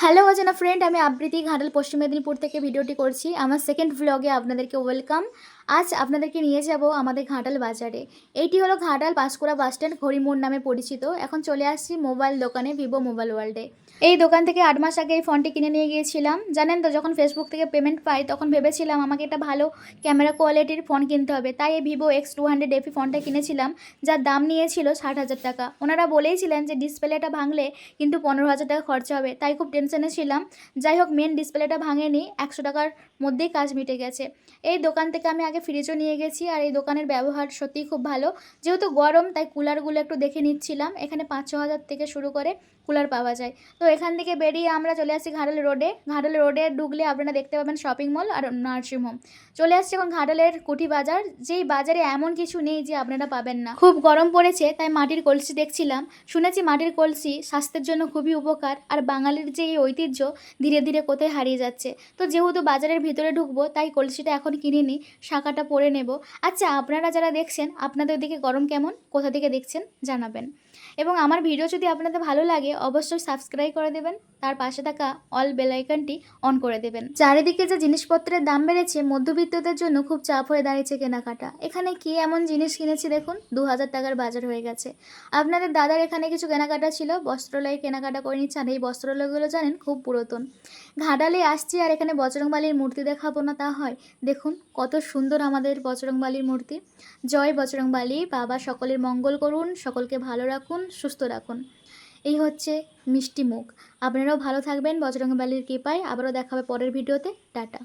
Hello অজানা friend, আমি আবৃত্তি ঘাটাল পশ্চিম মেদিনীপুর থেকে ভিডিওটি করছি। আমার সেকেন্ড ভ্লগে আপনাদেরকে ওয়েলকাম। আজ আপনাদেরকে নিয়ে যাব আমাদের ঘাটাল বাজারে। এইটি হলো ঘাটাল পাঁশকুড়া বাসস্ট্যান্ড, হরিমোড় নামে পরিচিত। এখন চলে আসছি মোবাইল দোকানে, ভিভো মোবাইল ওয়ার্ল্ডে। এই দোকান থেকে 8 মাস আগে এই ফোনটি কিনে নিয়ে গিয়েছিলাম। জানেন তো, যখন ফেসবুক থেকে পেমেন্ট পাই তখন ভেবেছিলাম আমাকে একটা ভালো ক্যামেরা কোয়ালিটির ফোন কিনতে হবে, তাই এই ভিভো X200 FE ফোনটা কিনেছিলাম, যার দাম নিয়েছিল 60,000 টাকা। ওনারা বলেইছিলেন যে ডিসপ্লেটা ভাঙলে কিন্তু 15,000 টাকা খরচা হবে, তাই খুব টেনশনে ছিলাম। যাই হোক, মেন ডিসপ্লেটা ভাঙেনি, 100 টাকার মধ্যেই কাজ মিটে গেছে। এই দোকান থেকে আমি আগে ফ্রিজও নিয়ে গেছি, আর এই দোকানের ব্যবহার সত্যিই খুব ভালো। যেহেতু গরম, তাই কুলারগুলো একটু দেখে নিচ্ছিলাম। এখানে 5-6 হাজার থেকে শুরু করে কুলার পাওয়া যায়। তো এখান থেকে বেরিয়ে আমরা চলে আসছি ঘাটাল রোডে। ঘাটাল রোডে ঢুকলে আপনারা দেখতে পাবেন শপিং মল আর নার্সিং হোম। চলে আসছে এখন ঘাটালের কুঠি বাজার, যেই বাজারে এমন কিছু নেই যে আপনারা পাবেন না। খুব গরম পড়েছে, তাই মাটির কলসি দেখছিলাম। শুনেছি মাটির কলসি স্বাস্থ্যের জন্য খুবই উপকার, আর বাঙালির যে এই ঐতিহ্য ধীরে ধীরে কোথায় হারিয়ে যাচ্ছে। তো যেহেতু বাজারের ভিতরে ঢুকবো, তাই কলসিটা এখন কিনে নিই, শাঁখাটা পরে নেব। আচ্ছা, আপনারা যারা দেখছেন, আপনাদের দিকে গরম কেমন, কোথা থেকে দেখছেন জানাবেন। এবং আমার ভিডিও যদি আপনাদের ভালো লাগে, অবশ্যই সাবস্ক্রাইব করে দেবেন, তার পাশে থাকা অল বেল আইকনটি অন করে দেবেন। চারিদিকে যে জিনিসপত্রের দাম বেড়েছে, মধ্যবিত্তদের জন্য খুব চাপ হয়ে দাঁড়িয়েছে কেনাকাটা। এখানে কি এমন জিনিস কিনেছি দেখুন, 2000 টাকার বাজার হয়ে গেছে। আপনাদের দাদার এখানে কিছু কেনাকাটা ছিল, বস্ত্রালয়ে কেনাকাটা করে নিচ্ছে। আর এই বস্ত্রালয়গুলো জানেন খুব পুরাতন। ঘাটালে আসছি আর এখানে বজরংবলীর মূর্তি দেখাবো না তা হয়? দেখুন কত সুন্দর আমাদের বজরংবলীর মূর্তি। জয় বজরংবলী, বাবা সকলের মঙ্গল করুন, সকলকে ভালো রাখুন, সুস্থ রাখুন। এই হচ্ছে মিষ্টি মুখ। আপনারাও ভালো থাকবেন বজরংবলীর কৃপায়। আবারও দেখা হবে পরের ভিডিওতে। টাটা।